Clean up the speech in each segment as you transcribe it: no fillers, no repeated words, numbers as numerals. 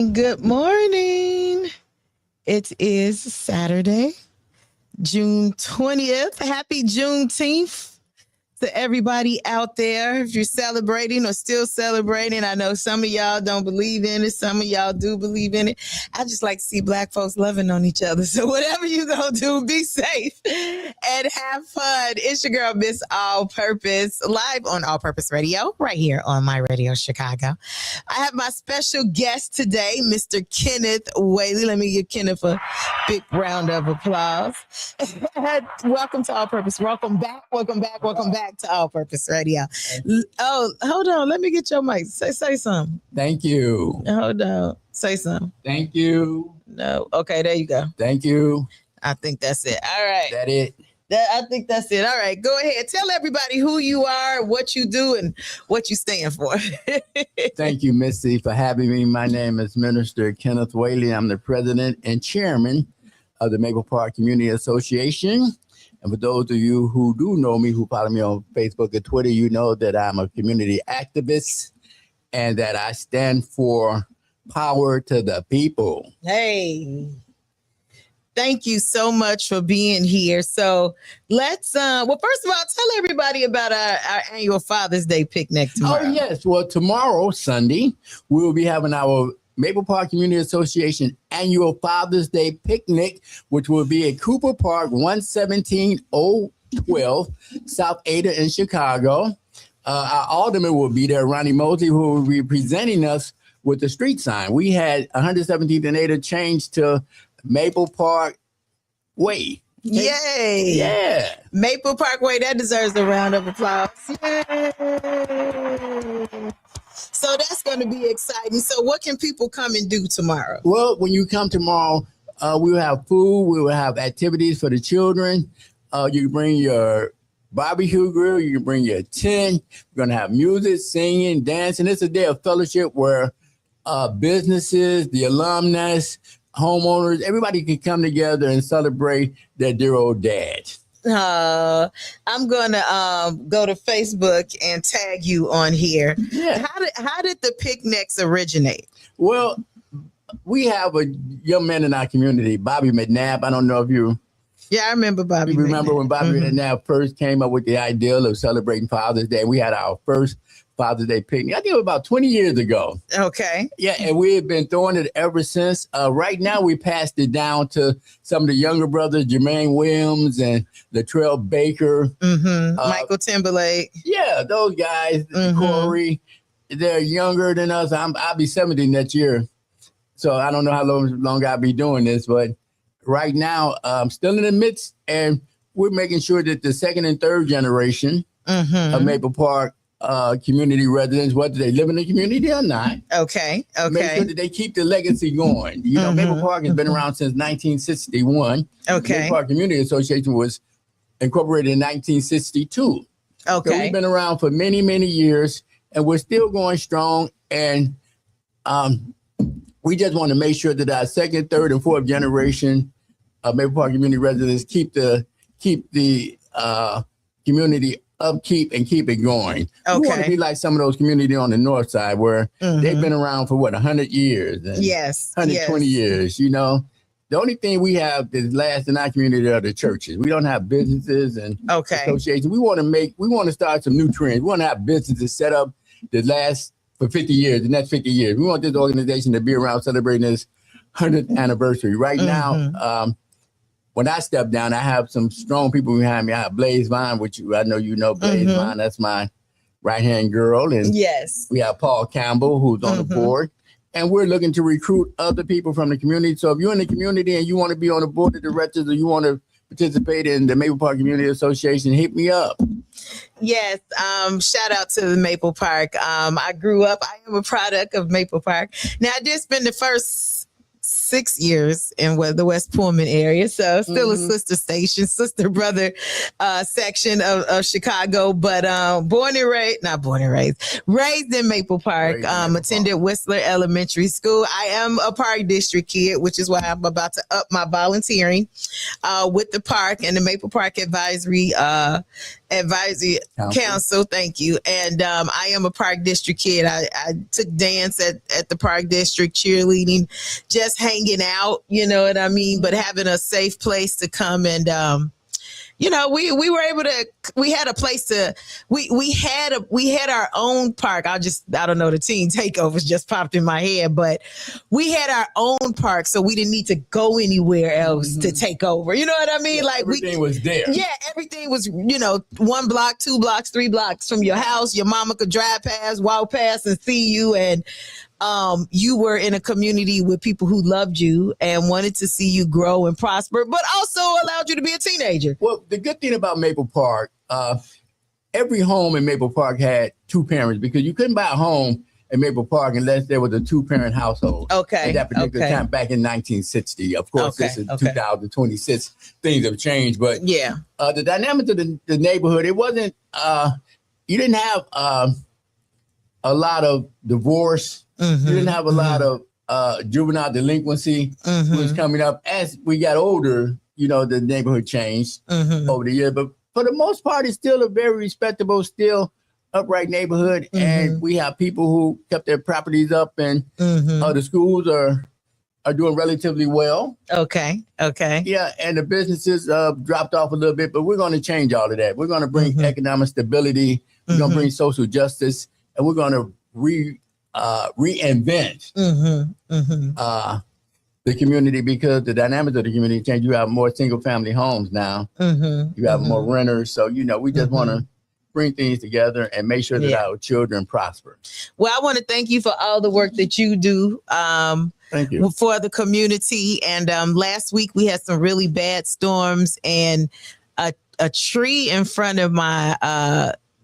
Good morning. It is Saturday, June 20th. Happy Juneteenth to everybody out there. If you're celebrating or still celebrating, I know some of y'all don't believe in it. Some of y'all do believe in it. I just like to see Black folks loving on each other. So whatever you gonna do, be safe and have fun. It's your girl, Miss All Purpose, live on All Purpose Radio, right here on My Radio Chicago. I have my special guest today, Mr. Kenneth Whaley. Let me give Kenneth a big round of applause. Welcome to All Purpose. Welcome back to All Purpose Radio. Oh, hold on. Let me get your mic. Say something. Thank you. Hold on. Say something. Thank you. No. Okay, there you go. Thank you. I think that's it. All right. That it? I think that's it. All right. Go ahead. Tell everybody who you are, what you do, and what you stand for. Thank you, Missy, for having me. My name is Minister Kenneth Whaley. I'm the president and chairman of the Maple Park Community Association. And for those of you who do know me, who follow me on Facebook and Twitter, you know that I'm a community activist and that I stand for power to the people. Hey, thank you so much for being here. So let's, well, first of all, tell everybody about our annual Father's Day picnic tomorrow. Oh, yes. Well, tomorrow, Sunday, we will be having our Maple Park Community Association annual Father's Day picnic, which will be at Cooper Park, 117012 South Ada in Chicago. Our alderman will be there, Ronnie Mosley, who will be presenting us with the street sign. We had 117th and Ada changed to Maple Park Way. Yay! Yeah. Maple Park Way, that deserves a round of applause. Yay! So that's going to be exciting. So what can people come and do tomorrow? Well, when you come tomorrow, we will have food. We will have activities for the children. You can bring your barbecue grill. You can bring your tent. We're going to have music, singing, dancing. It's a day of fellowship where businesses, the alumnus, homeowners, everybody can come together and celebrate their dear old dad. I'm gonna go to Facebook and tag you on here. Yeah. How did the picnics originate? Well, we have a young man in our community, Bobby McNabb. I don't know if you I remember Bobby. You remember when Bobby McNabb first came up with the idea of celebrating Father's Day? We had our first Father's Day picnic. I think it was about 20 years ago. Okay. Yeah, and we have been throwing it ever since. Right now, we passed it down to some of the younger brothers, Jermaine Williams and Latrell Baker. Michael Timberlake. Yeah, those guys, Corey, they're younger than us. I'll be 70 next year. So I don't know how long I'll be doing this, but right now, I'm still in the midst, and we're making sure that the second and third generation of Maple Park community residents, whether they live in the community or not. Okay. Make sure that they keep the legacy going. You know, Maple Park has been around since 1961. Okay. Maple Park Community Association was incorporated in 1962. Okay. So we've been around for many, many years, and we're still going strong. And we just want to make sure that our second, third, and fourth generation of Maple Park community residents keep the community upkeep and keep it going. Okay. We want to be like some of those communities on the north side where they've been around for 100 years and 120 years. You know, the only thing we have that lasts in our community are the churches. We don't have businesses and associations. We want to start some new trends. We want to have businesses set up that last for 50 years, the next 50 years. We want this organization to be around celebrating this 100th anniversary. Right now, when I step down, I have some strong people behind me. I have Blaze Vine, which I know you know Blaze Vine. That's my right-hand girl. And we have Paul Campbell, who's on the board. And we're looking to recruit other people from the community. So if you're in the community and you want to be on the board of directors or you want to participate in the Maple Park Community Association, hit me up. Yes. Shout out to the Maple Park. I grew up, I am a product of Maple Park. Now, I did spend the first 6 years in the West Pullman area. So still a sister station, sister brother section of Chicago, but raised in Maple Park, attended Whistler Elementary School. I am a Park District kid, which is why I'm about to up my volunteering with the park and the Maple Park Advisory Council. Thank you. And I am a Park District kid. I took dance at the Park District, cheerleading, just hanging out, you know what I mean? But having a safe place to come and we were able to, we had a place to, we had our own park. I don't know, the teen takeovers just popped in my head, but we had our own park. So we didn't need to go anywhere else to take over. You know what I mean? Yeah, everything was there. Yeah, everything was, 1 block, 2 blocks, 3 blocks from your house. Your mama could drive past, walk past and see you. And you were in a community with people who loved you and wanted to see you grow and prosper, but also allowed you to be a teenager. Well, the good thing about Maple Park, every home in Maple Park had 2 parents, because you couldn't buy a home in Maple Park unless there was a 2-parent household. Okay. At that particular time, back in 1960. Of course, this is 2026. Things have changed, but yeah, the dynamics of the neighborhood, it wasn't, you didn't have a lot of divorce. You didn't have a lot of juvenile delinquency was coming up. As we got older, the neighborhood changed over the years. But for the most part, it's still a very respectable, still upright neighborhood. And we have people who kept their properties up, and the schools are doing relatively well. Okay. Yeah, and the businesses dropped off a little bit, but we're going to change all of that. We're going to bring economic stability. We're going to bring social justice, and we're going to reinvent the community, because the dynamics of the community change. You have more single family homes now. You have more renters. So, we just want to bring things together and make sure that our children prosper. Well, I want to thank you for all the work that you do. Thank you. For the community. And last week we had some really bad storms, and a tree in front of my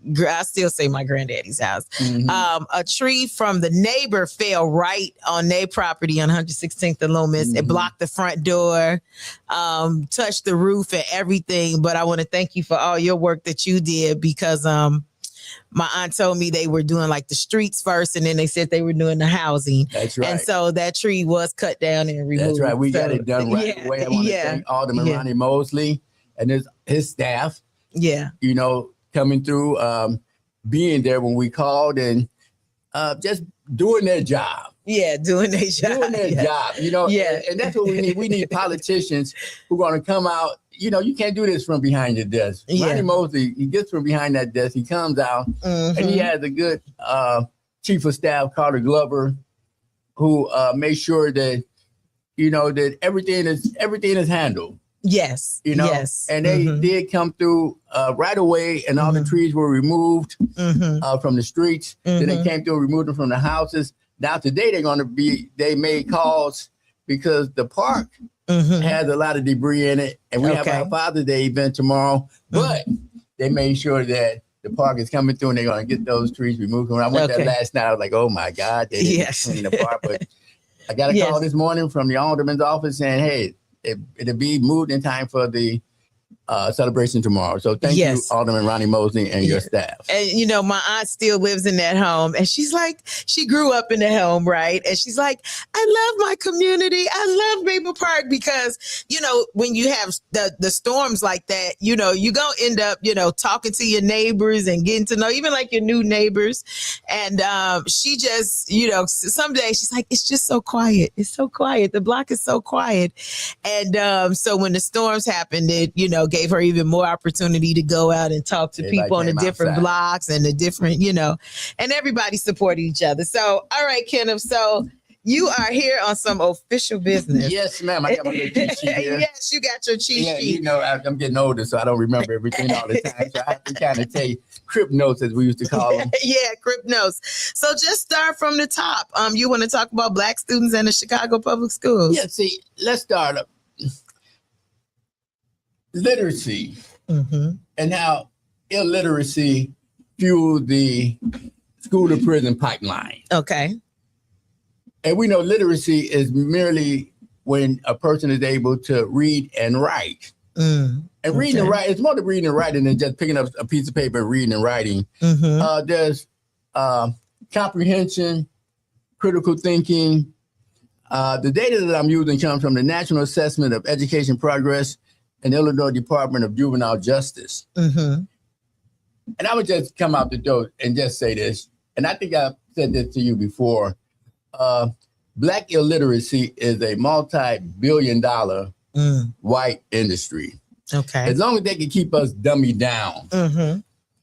I still say my granddaddy's house. A tree from the neighbor fell right on their property on 116th and Loomis. It blocked the front door, touched the roof and everything. But I want to thank you for all your work that you did, because my aunt told me they were doing like the streets first, and then they said they were doing the housing. That's right. And so that tree was cut down and removed. That's right. We got it done right away. I want to thank Alderman Ronnie Mosley and his staff. Yeah. Coming through, being there when we called, and just doing their job. Yeah, doing their job. And that's what we need. We need politicians who are going to come out. You can't do this from behind your desk. Ronnie Mosley, he gets from behind that desk. He comes out, and he has a good chief of staff, Carter Glover, who makes sure that, that everything is handled. Yes. Yes. And they did come through right away, and all the trees were removed from the streets. Then they came through, removed them from the houses. Now today they made calls because the park has a lot of debris in it, and we have our Father's Day event tomorrow. But they made sure that the park is coming through, and they're going to get those trees removed. When I went there last night, I was like, oh my God, they didn't clean the park. But I got a call this morning from the alderman's office saying, hey, it'll be moved in time for the celebration tomorrow. So thank you, Alderman Ronnie Mosley, and your staff. And my aunt still lives in that home, and she's like, she grew up in the home, right? And she's like, I love my community. I love Maple Park, because when you have the storms like that, you're gonna end up talking to your neighbors and getting to know even like your new neighbors. And she just someday she's like, it's just so quiet. It's so quiet. The block is so quiet. And so when the storms happened, it gave her even more opportunity to go out and talk to people on the different blocks and the different, and everybody supported each other. So, all right, Kenneth. So you are here on some official business. Yes, ma'am. I got my little cheat sheet here. Yes, you got your cheat sheet. I'm getting older, so I don't remember everything all the time. So I have to kind of take crib notes, as we used to call them. Crib notes. So just start from the top. You want to talk about Black students in the Chicago public schools? Yeah, see, let's start up. Literacy and how illiteracy fueled the school to prison pipeline. Okay. And we know literacy is merely when a person is able to read and write. And reading and writing, it's more than reading and writing than just picking up a piece of paper and reading and writing. There's comprehension, critical thinking. The data that I'm using comes from the National Assessment of Education Progress and Illinois Department of Juvenile Justice. And I would just come out the door and just say this, and I think I've said this to you before. Black illiteracy is a multi-billion-dollar white industry. Okay. As long as they can keep us dummied down,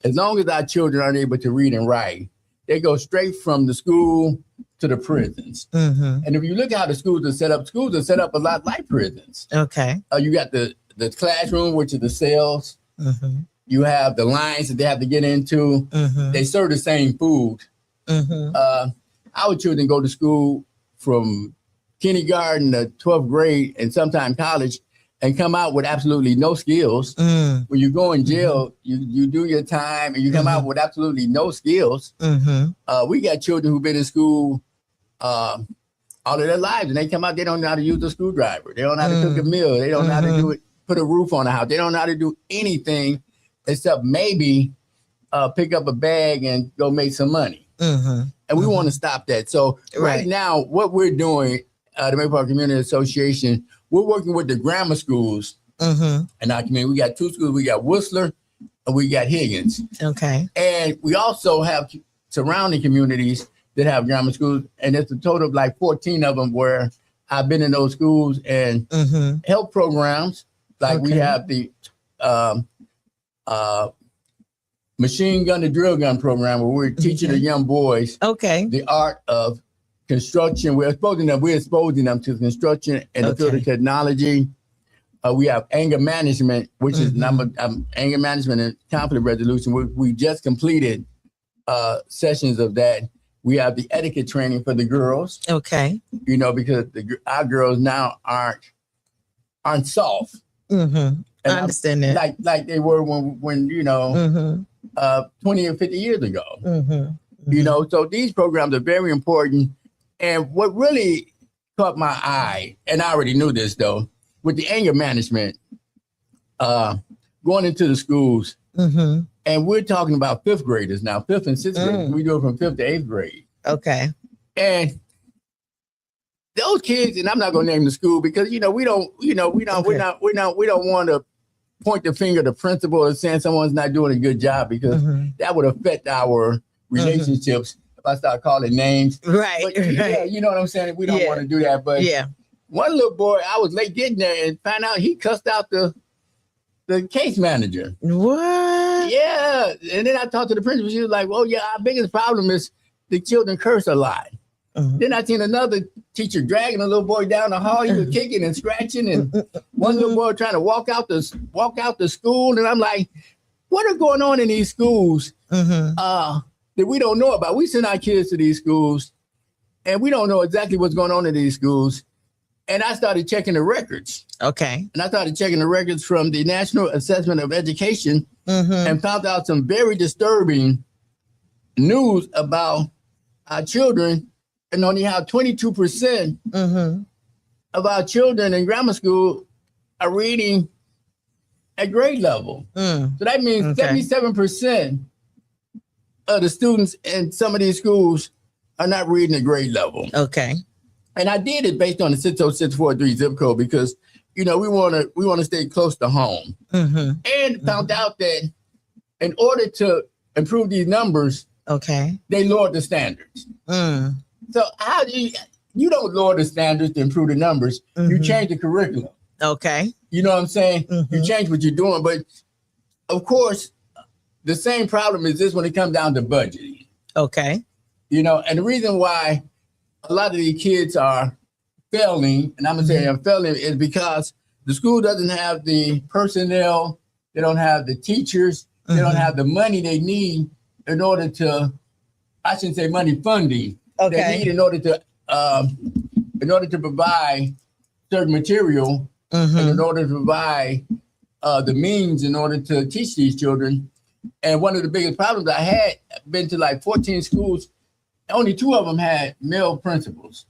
as long as our children aren't able to read and write, they go straight from the school to the prisons. And if you look at how the schools are set up a lot like prisons. Okay. You got the classroom, which are the cells. You have the lines that they have to get into. They serve the same food. Our children go to school from kindergarten to 12th grade and sometimes college and come out with absolutely no skills. When you go in jail, you do your time and you come out with absolutely no skills. We got children who've been in school all of their lives and they come out, they don't know how to use a screwdriver. They don't know how to cook a meal. They don't know how to do it, put a roof on a house. They don't know how to do anything except maybe pick up a bag and go make some money. And we want to stop that. So right now, what we're doing, the Maple Park Community Association, we're working with the grammar schools in our community. We got two schools. We got Whistler and we got Higgins. Okay. And we also have surrounding communities that have grammar schools. And it's a total of like 14 of them where I've been in those schools and help programs. Like we have the machine gun to drill gun program where we're teaching the young boys the art of construction. We're exposing them to construction and the field of technology. We have anger management, which is anger management and conflict resolution. We just completed sessions of that. We have the etiquette training for the girls. Okay. You know, because our girls now aren't soft. And I understand that. Like they were when you know, 20 or 50 years ago. You know, so these programs are very important. And what really caught my eye, and I already knew this though, with the anger management, going into the schools, and we're talking about fifth graders now, fifth and sixth graders. We do it from fifth to eighth grade. Okay. And those kids, and I'm not going to name the school because we don't want to point the finger at the principal or saying someone's not doing a good job because that would affect our relationships if I start calling names. Right. But, yeah, you know what I'm saying? We don't want to do that. But one little boy, I was late getting there and found out he cussed out the case manager. What? Yeah. And then I talked to the principal. She was like, well, yeah, our biggest problem is the children curse a lot. Then I seen another teacher dragging a little boy down the hall. He was kicking and scratching, and one little boy trying to walk out the school. And I'm like, what are going on in these schools that we don't know about? We send our kids to these schools, and we don't know exactly what's going on in these schools. And I started checking the records. Okay. And I started checking the records from the National Assessment of Education and found out some very disturbing news about our children. And only how 22% of our children in grammar school are reading at grade level. So that means 77% of the students in some of these schools are not reading at grade level. Okay. And I did it based on the 60643 zip code because, we want to stay close to home. And found out that in order to improve these numbers, they lowered the standards. So how do you don't lower the standards to improve the numbers? You change the curriculum. Okay. You know what I'm saying? You change what you're doing. But of course, the same problem is this when it comes down to budgeting. Okay. And the reason why a lot of these kids are failing, and I'm going to say I'm failing, is because the school doesn't have the personnel, they don't have the teachers, they don't have the money they need in order to, I shouldn't say money, funding. They need in order to provide certain material and in order to provide the means in order to teach these children. And one of the biggest problems I had been to like 14 schools, only 2 of them had male principals.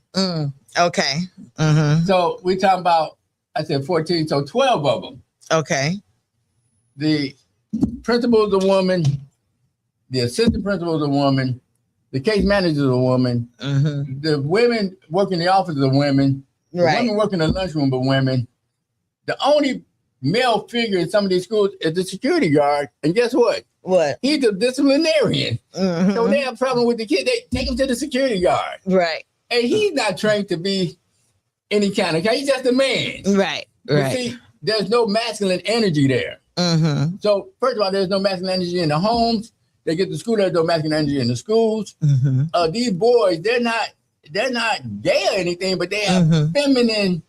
Okay. Mm-hmm. So we're talking about, I said 14, so 12 of them. Okay. The principal is a woman, the assistant principal is a woman, the case manager is a woman, the women working in the office are women, the women working in the lunchroom are women. The only male figure in some of these schools is the security guard. And guess what? What? He's a disciplinarian. So they have a problem with the kid, they take him to the security guard. Right. And he's not trained to be any kind of guy. He's just a man. Right. But see, there's no masculine energy there. So first of all, there's no masculine energy in the homes. They get to school, there's no masculine energy in the schools. These boys, they're not gay or anything, but they have feminine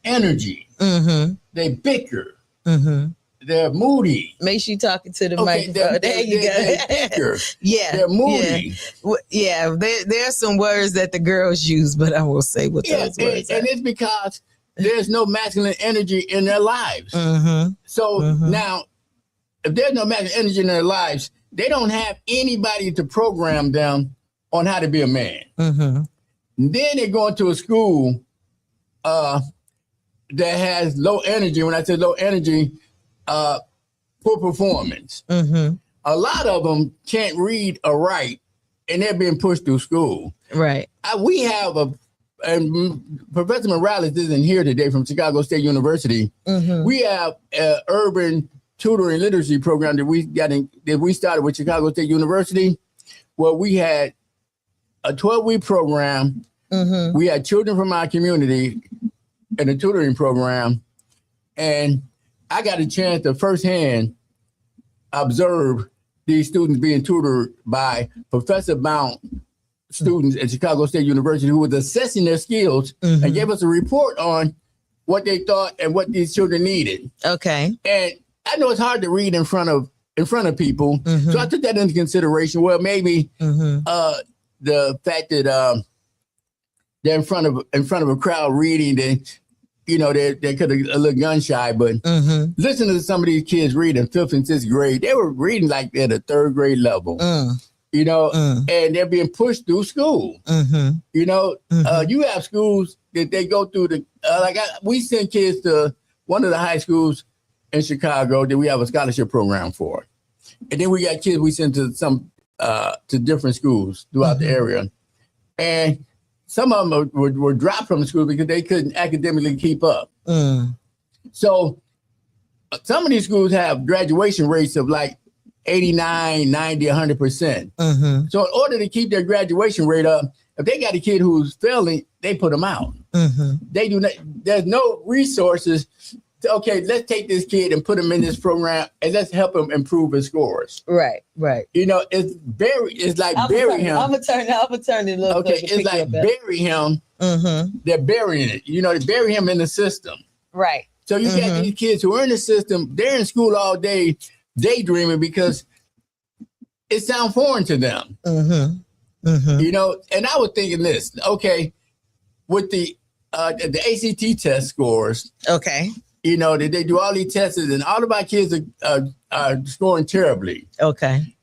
energy. They bicker. They're moody. Make sure you're talking to the microphone. There you go. They're bicker. They're moody. Yeah. There's some words that the girls use, but I won't say what those words are. And it's because there's no masculine energy in their lives. So now, if there's no masculine energy in their lives, they don't have anybody to program them on how to be a man. Then they go into a school that has low energy. When I say low energy, poor performance. A lot of them can't read or write, and they're being pushed through school. Right. We have and Professor Morales isn't here today from Chicago State University. We have an urban tutoring literacy program that we started with Chicago State University, where we had a 12-week program. We had children from our community in a tutoring program, and I got a chance to firsthand observe these students being tutored by Professor Mount students at Chicago State University who was assessing their skills and gave us a report on what they thought and what these children needed. Okay. And I know it's hard to read in front of people, so I took that into consideration. Well, maybe the fact that they're in front of a crowd reading, they could have a little gun shy, but listen to some of these kids read in 5th and 6th grade. They were reading like at a 3rd grade level. And they're being pushed through school. You have schools that they go through we send kids to one of the high schools in Chicago that we have a scholarship program for. And then we got kids we send to to different schools throughout the area. And some of them were dropped from the school because they couldn't academically keep up. So some of these schools have graduation rates of like 89, 90, 100%. So in order to keep their graduation rate up, if they got a kid who's failing, they put them out. They do not. There's no resources. Okay, let's take this kid and put him in this program and let's help him improve his scores. Right. It's like bury him. I'm gonna turn it a little bit. Okay, it's like bury him. They're burying it. They bury him in the system. Right. So you got these kids who are in the system, they're in school all day daydreaming because it sounds foreign to them. And I was thinking this, okay, with the ACT test scores. Okay. They do all these tests and all of our kids are scoring terribly. Okay.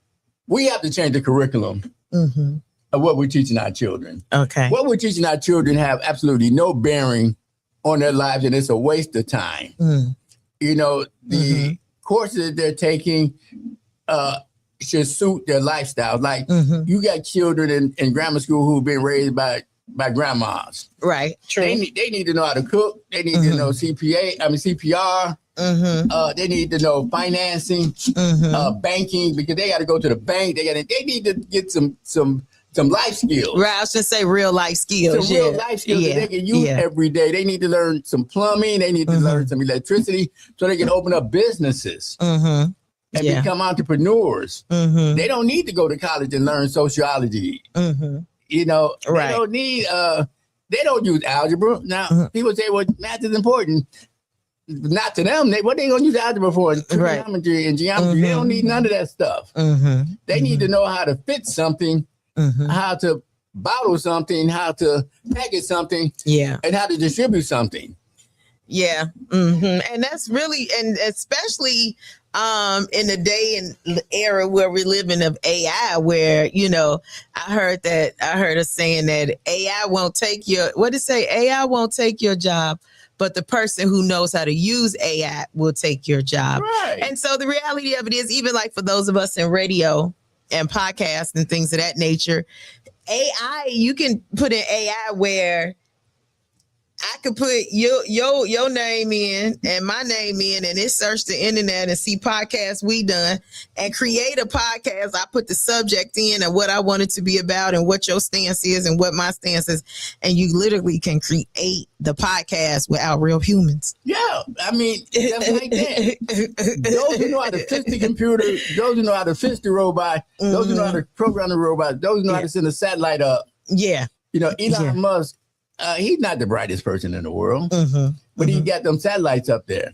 We have to change the curriculum of what we're teaching our children. Okay. What we're teaching our children have absolutely no bearing on their lives, and it's a waste of time. The courses they're taking should suit their lifestyle. Like you got children in grammar school who've been raised by grandmas. Right. True. They need to know how to cook. They need to know CPR. They need to know financing, banking, because they got to go to the bank. They need to get some life skills. Right. I was going to say real life skills. Some real life skills that they can use every day. They need to learn some plumbing. They need to learn some electricity so they can open up businesses. And become entrepreneurs. They don't need to go to college and learn sociology. They don't need, they don't use algebra. Now, people say, well, math is important. Not to them. What they going to use algebra for? Trigonometry and geometry. They don't need none of that stuff. They need to know how to fit something, how to bottle something, how to package something, and how to distribute something. Yeah. Mm-hmm. And that's really, and especially in the day and era where we're living of AI, where, you know, I heard us saying that AI won't take what did it say? AI won't take your job, but the person who knows how to use AI will take your job. Right. And so the reality of it is, even like for those of us in radio and podcasts and things of that nature, AI, you can put in AI where I could put your name in and my name in, and it search the internet and see podcasts we done and create a podcast. I put the subject in and what I want it to be about and what your stance is and what my stance is. And you literally can create the podcast without real humans. Yeah. I mean, just like that. Those who know how to fix the computer, those who know how to fix the robot, those who know how to program the robot, those who know how to send a satellite up. Yeah. You know, Elon Musk, he's not the brightest person in the world, but he got them satellites up there.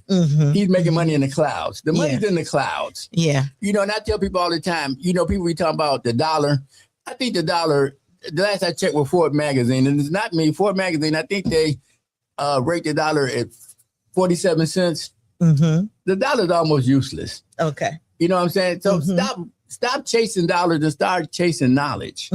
He's making money in the clouds. The money's in the clouds. Yeah. You know, and I tell people all the time, you know, people be talking about the dollar. I think the dollar, the last I checked with Ford Magazine, and it's not me, Ford Magazine, I think they rate the dollar at 47 cents. The dollar's almost useless. Okay. You know what I'm saying? So stop chasing dollars and start chasing knowledge.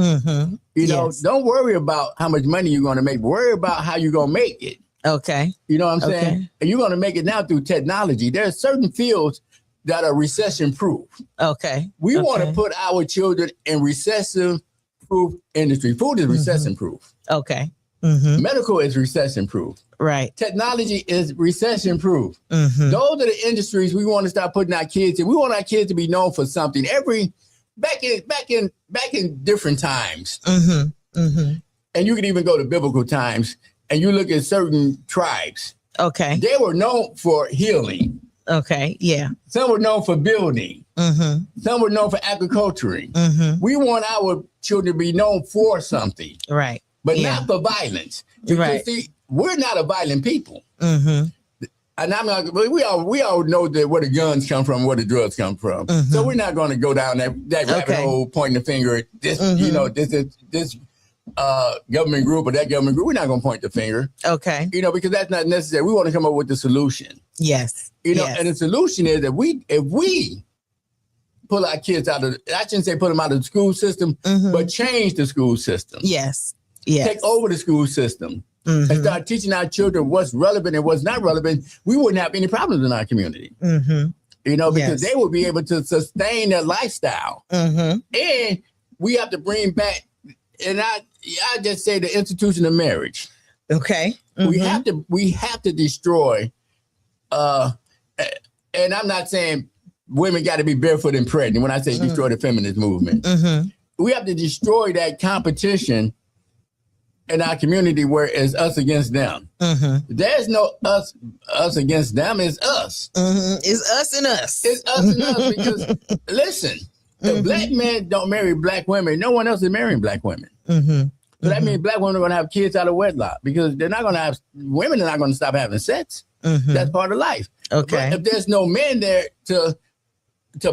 You know, don't worry about how much money you're going to make. Worry about how you're going to make it. Okay. You know what I'm saying? And you're going to make it now through technology. There are certain fields that are recession-proof. Okay. We want to put our children in recession-proof industry. Food is recession-proof. Okay. Medical is recession-proof. Right. Technology is recession-proof. Those are the industries we want to start putting our kids in. We want our kids to be known for something. Back in different times. And you can even go to biblical times and you look at certain tribes. Okay. They were known for healing. Okay. Yeah. Some were known for building. Some were known for agriculturing. We want our children to be known for something. Right. But not for violence. Because see, we're not a violent people. And I'm not. We all know that where the guns come from, where the drugs come from. So we're not going to go down that rabbit hole, pointing the finger at this. You know, this government group or that government group. We're not going to point the finger. Okay. You know, because that's not necessary. We want to come up with the solution. Yes. You know, and the solution is that if we pull our kids out of, I shouldn't say put them out of the school system, but change the school system. Yes. Yes. Take over the school system. And start teaching our children what's relevant and what's not relevant, we wouldn't have any problems in our community. You know, because they will be able to sustain their lifestyle. And we have to bring back, and I just say the institution of marriage. Okay. We have to destroy, and I'm not saying women got to be barefoot and pregnant when I say destroy the feminist movement. We have to destroy that competition in our community where it's us against them. There's no us against them. It's us. It's us and us. It's us and us because, listen, if black men don't marry black women, no one else is marrying black women. So that means black women are going to have kids out of wedlock because they're not going to have, women are not going to stop having sex. That's part of life. Okay. But if there's no men there to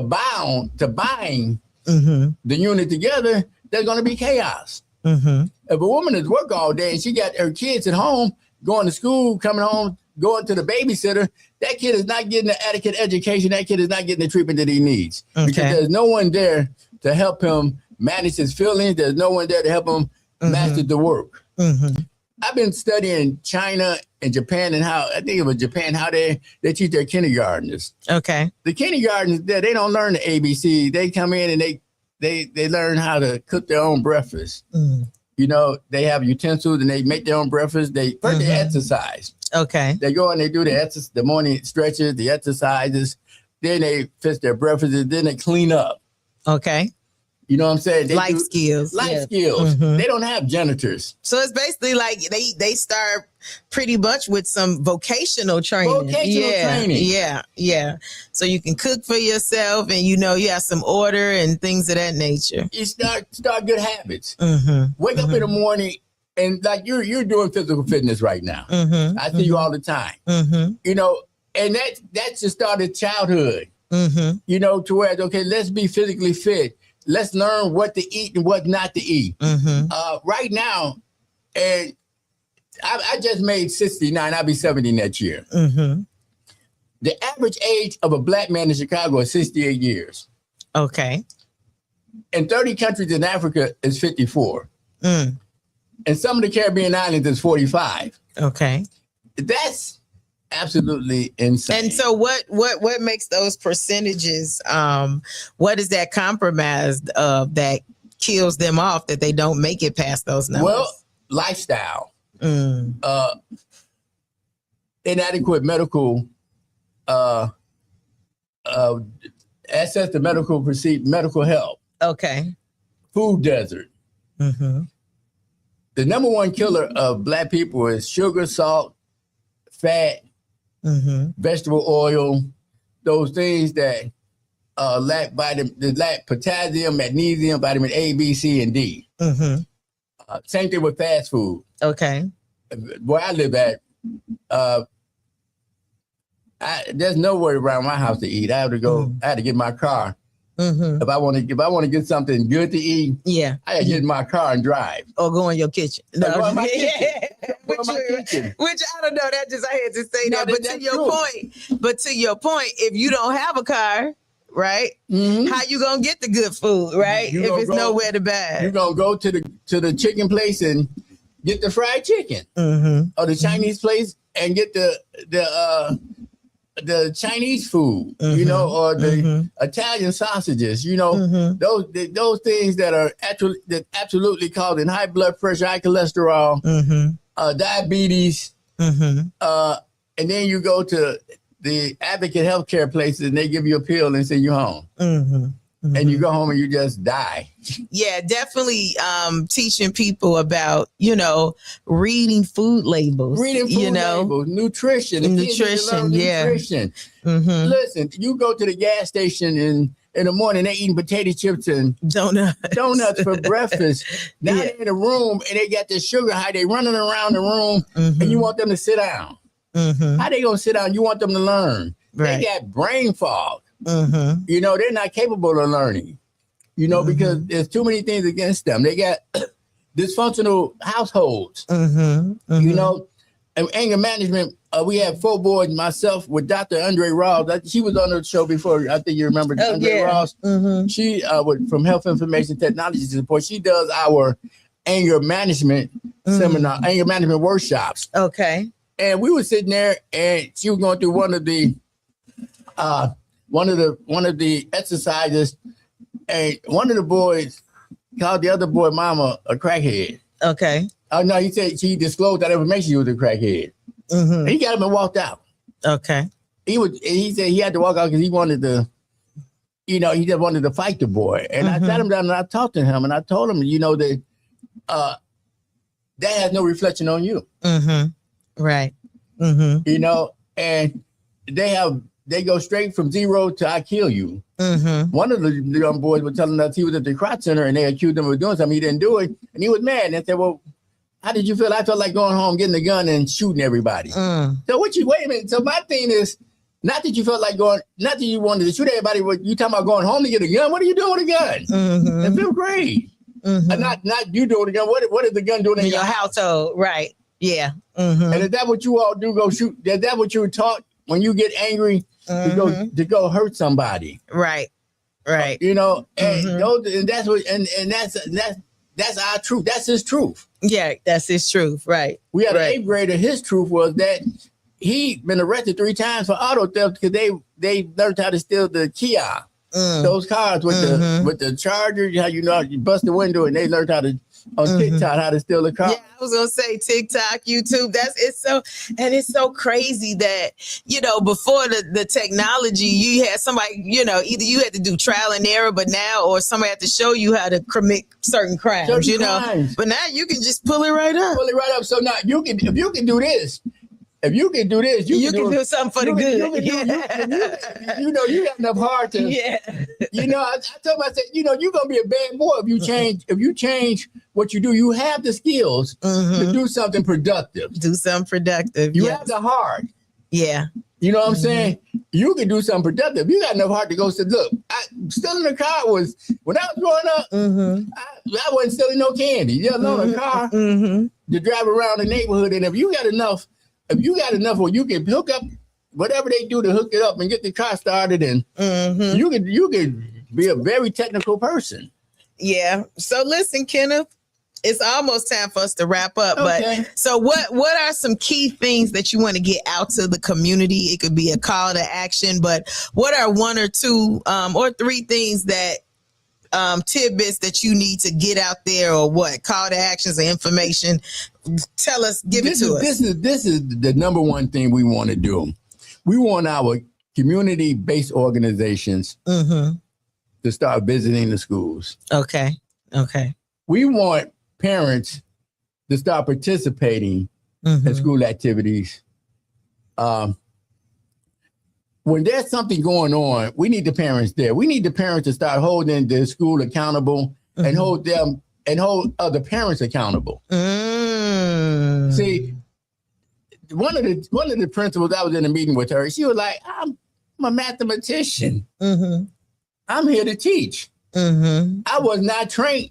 bind the unit together, there's going to be chaos. If a woman is work all day and she got her kids at home, going to school, coming home, going to the babysitter, that kid is not getting the adequate education. That kid is not getting the treatment that he needs because there's no one there to help him manage his feelings. There's no one there to help him master the work. I've been studying China and Japan and how, I think it was Japan, how they teach their kindergartners. Okay. The kindergartners, they don't learn the ABC. They come in and they learn how to cook their own breakfast. You know, they have utensils and they make their own breakfast. They exercise. Okay. They go and they do the morning stretches, the exercises. Then they fix their breakfast and then they clean up. Okay. You know what I'm saying? Life skills. They don't have janitors. So it's basically like they start pretty much with some vocational training. Yeah. So you can cook for yourself and you have some order and things of that nature. You start good habits. Wake up in the morning and like you're doing physical fitness right now. I see you all the time. You know, and that's the start of childhood. You know, to where okay, let's be physically fit. Let's learn what to eat and what not to eat. Right now, and I just made 69. I'll be 70 next year. Mm-hmm. The average age of a black man in Chicago is 68 years. Okay. In 30 countries in Africa is 54. Mm. And some of the Caribbean islands is 45. Okay. That's absolutely insane. And so what makes those percentages, what is that compromise that kills them off that they don't make it past those numbers? Well, lifestyle. Inadequate medical access to medical help. Okay. Food desert. Mm-hmm. The number one killer of black people is sugar, salt, fat, vegetable oil, those things that lack potassium, magnesium, vitamin A, B, C, and D. Mm-hmm. Same thing with fast food. Okay. Where I live at, there's nowhere around my house to eat. I have to go. I had to get my car. If I want to get something good to eat, I had to get in my car and drive. Or go in your kitchen. No, go in my kitchen. Which I don't know. That just I had to say No, that. But to your point, if you don't have a car, right? How you gonna get the good food, right? If it's nowhere to buy. You're gonna go to the chicken place and get the fried chicken, or the Chinese place and get the Chinese food, you know, or the Italian sausages, you know, those things that are absolutely causing high blood pressure, high cholesterol, diabetes, and then you go to the Advocate healthcare places and they give you a pill and send you home. And you go home and you just die. Yeah, definitely teaching people about, reading food labels. Labels, nutrition. Nutrition. Listen, you go to the gas station in the morning, they're eating potato chips and donuts for breakfast. Now they're in a room and they got the sugar high. They running around the room and you want them to sit down. How they going to sit down? You want them to learn. Right. They got brain fog. They're not capable of learning, because there's too many things against them. They got dysfunctional households, and anger management. We have 4 boys, myself with Dr. Andre Ross. She was on the show before. I think you remember Andre Ross. She from Health Information Technology Support. She does our anger management seminar, anger management workshops. Okay. And we were sitting there and she was going through one of the exercises, and one of the boys called the other boy mama a crackhead. Okay. Oh no, he said she disclosed that information. He was a crackhead. He got up and walked out. Okay. He said he had to walk out because he wanted to, he just wanted to fight the boy. And I sat him down and I talked to him and I told him, that that has no reflection on you. Right. And they go straight from 0 to I kill you. One of the young boys was telling us he was at the crotch center and they accused him of doing something. He didn't do it. And he was mad. And I said, well, how did you feel? I felt like going home, getting the gun and shooting everybody. So wait a minute. So my thing is, not that you felt like not that you wanted to shoot everybody. You talking about going home to get a gun? What are you doing with a gun? In 5th grade. Not you doing the gun. What is the gun doing in your household? Right. Yeah. And is that what you all do? Go shoot? Is that what you were taught when you get angry? To go hurt somebody, right? And that's what, and that's our truth. That's his truth. Yeah, that's his truth, right? We had an 8th grader. His truth was that he'd been arrested 3 times for auto theft because they learned how to steal the Kia, those cars with the charger. How you bust the window, and they learned how to on TikTok how to steal a car. Yeah, I was gonna say TikTok, YouTube. It's so crazy that before the technology, you had somebody either you had to do trial and error, but now or somebody had to show you how to commit certain crimes. But now you can just pull it right up. So now if you can do this. If you can do this, you can do something for the good. You got enough heart to. Yeah. I told myself, you're gonna be a bad boy if you change what you do. You have the skills to do something productive. You have the heart. Yeah. You know what I'm saying? You can do something productive. You got enough heart to go say, look, stealing a car was when I was growing up. I wasn't stealing no candy. You know, a car. to drive around the neighborhood. And if you got enough where you can hook up whatever they do to hook it up and get the car started, and you could be a very technical person. Yeah. So listen, Kenneth, it's almost time for us to wrap up. Okay. But so what are some key things that you want to get out to the community? It could be a call to action, but what are one or two or three things that tidbits that you need to get out there, or what call to actions or information? Tell us, give it to us. This is the number one thing we want to do. We want our community-based organizations to start visiting the schools. Okay. We want parents to start participating in school activities. When there's something going on, we need the parents there. We need the parents to start holding the school accountable and hold other parents accountable. See, one of the principals, I was in a meeting with her. She was like, "I'm a mathematician. I'm here to teach. I was not trained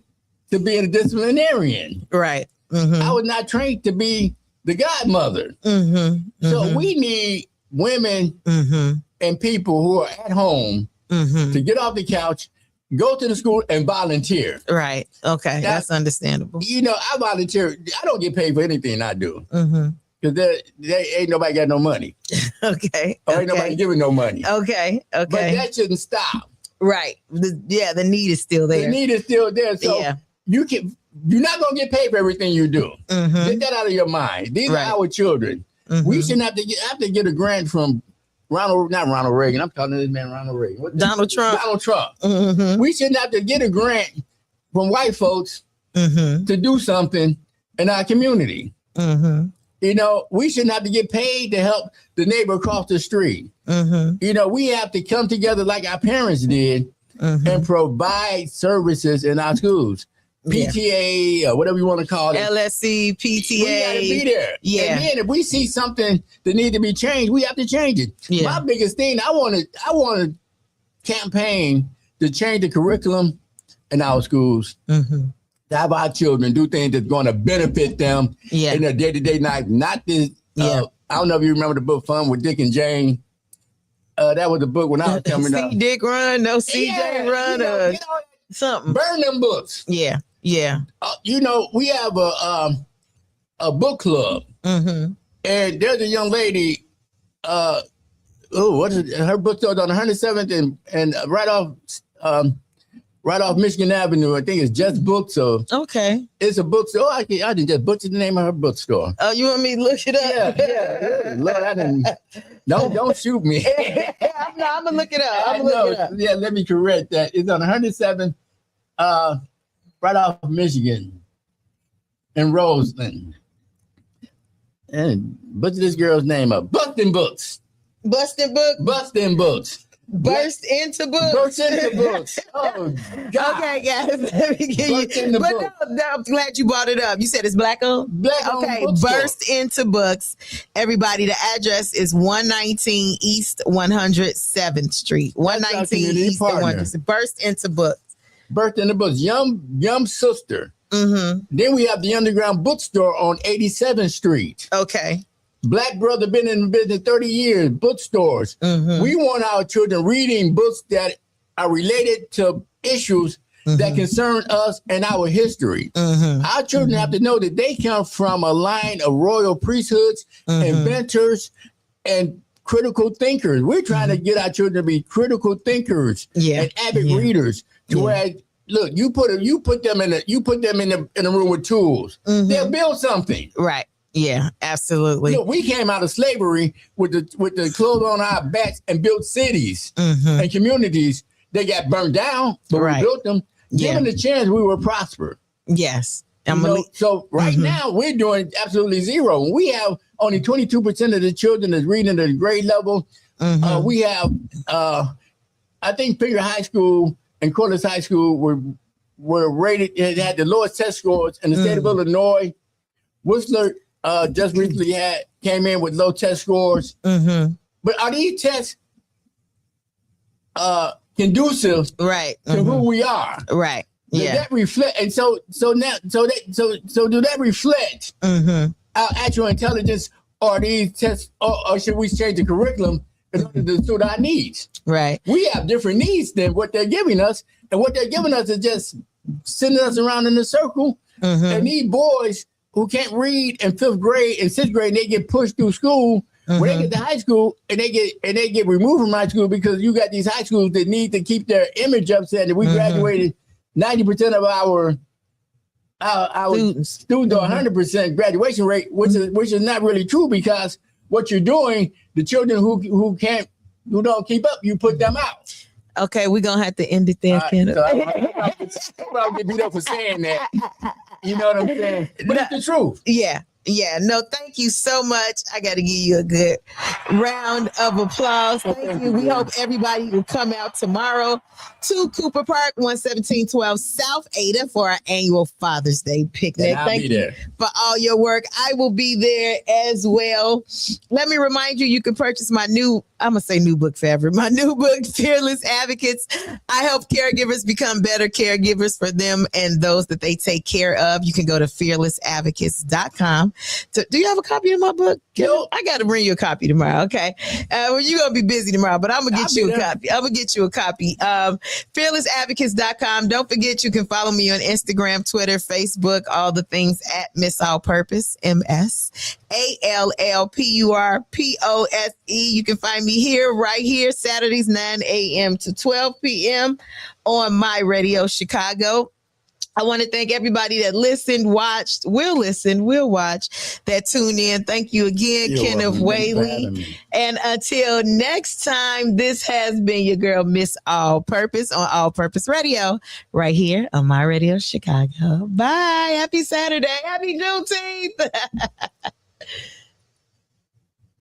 to be a disciplinarian. Right. I was not trained to be the godmother. So we need women and people who are at home to get off the couch, go to the school and volunteer." Right. Okay. Now, that's understandable. You know, I volunteer. I don't get paid for anything I do. Because there ain't nobody got no money. Okay. Or ain't nobody giving no money. Okay. But that shouldn't stop. Right. The need is still there. The need is still there. So you're not going to get paid for everything you do. Get that out of your mind. These are our children. We shouldn't have to get a grant from not Ronald Reagan. I'm calling this man Ronald Reagan. Donald Trump. Donald Trump. We shouldn't have to get a grant from white folks to do something in our community. You know, we shouldn't have to get paid to help the neighbor across the street. You know, we have to come together like our parents did and provide services in our schools. PTA or whatever you want to call it. LSC, PTA. We got to be there. Yeah. And then if we see something that needs to be changed, we have to change it. Yeah. My biggest thing, I want to campaign to change the curriculum in our schools. To have our children do things that's going to benefit them in their day-to-day life. Not this, I don't know if you remember the book Fun with Dick and Jane. That was the book when I was coming up. See Dick run, no CJ run, or something. Burn them books. Yeah. You know, we have a book club. And there's a young lady, what is it? Her bookstore's on 107th and right off Michigan Avenue. I think it's Just Books. So it's a bookstore. I can just butcher the name of her bookstore. Oh, you want me to look it up? Yeah. Lord, I didn't. Don't shoot me. I'm gonna look it up. Yeah, let me correct that. It's on 107th, right off Michigan, in Roseland. And butcher this girl's name up. Bustin' Books. Bustin' Books. Bustin' Books. Burst into books. Burst into books. Oh, God. Okay, guys. Let me give you. But no, I'm glad you brought it up. You said it's black owned? Black owned. Okay, Burst into Books. Everybody, the address is 119 East 107th Street. 119 East 107th. Burst into Books. Burst into Books. Yum Sister. Then we have the Underground Bookstore on 87th Street. Okay. Black Brother been in business 30 years, bookstores. We want our children reading books that are related to issues that concern us and our history. Our children have to know that they come from a line of royal priesthoods, inventors, and critical thinkers. We're trying to get our children to be critical thinkers and avid readers. To where, look, you put them in a room with tools. They'll build something. Right. Yeah, absolutely. Look, we came out of slavery with the clothes on our backs and built cities and communities. They got burned down, but we built them. Given the chance, we will prosper. Yes. So right now, we're doing absolutely zero. We have only 22% of the children that's reading at the grade level. We have, I think, Finger High School and Corliss High School were rated, it had the lowest test scores in the state of Illinois. Whistler just recently came in with low test scores. But are these tests conducive to who we are? Right. Does that reflect? And so do that reflect our actual intelligence, or these tests, or should we change the curriculum in order to suit our needs? Right. We have different needs than what they're giving us, and what they're giving us is just sending us around in a circle. And these boys who can't read in 5th grade and 6th grade, they get pushed through school. When they get to high school, and they get removed from high school because you got these high schools that need to keep their image up, saying that we graduated 90% of our students or 100% graduation rate, which is not really true, because what you're doing, the children who don't keep up, you put them out. Okay, we're gonna have to end it there, Kenneth. So I'll get beat up for saying that. You know what I'm saying? But it's the truth. Yeah. No, thank you so much. I got to give you a good round of applause. Thank you. We hope everybody will come out tomorrow to Cooper Park, 11712 South Ada for our annual Father's Day picnic. Thank you for all your work. I will be there as well. Let me remind you, you can purchase my new book forever. My new book, Fearless Advocates. I help caregivers become better caregivers for them and those that they take care of. You can go to fearlessadvocates.com. Do you have a copy of my book? Nope. I got to bring you a copy tomorrow. Okay. Well, you're going to be busy tomorrow, but I'm going to get you a copy. I'm going to get you a copy. Fearlessadvocates.com. Don't forget, you can follow me on Instagram, Twitter, Facebook, all the things at Msallpurpose, Msallpurpose. You can find me right here, Saturdays, 9 a.m. to 12 p.m. on My Radio Chicago. I want to thank everybody that listened, watched, will watch, that tuned in. Thank you again, Kenneth Whaley. And until next time, this has been your girl, Miss All Purpose, on All Purpose Radio, right here on My Radio Chicago. Bye. Happy Saturday. Happy Juneteenth.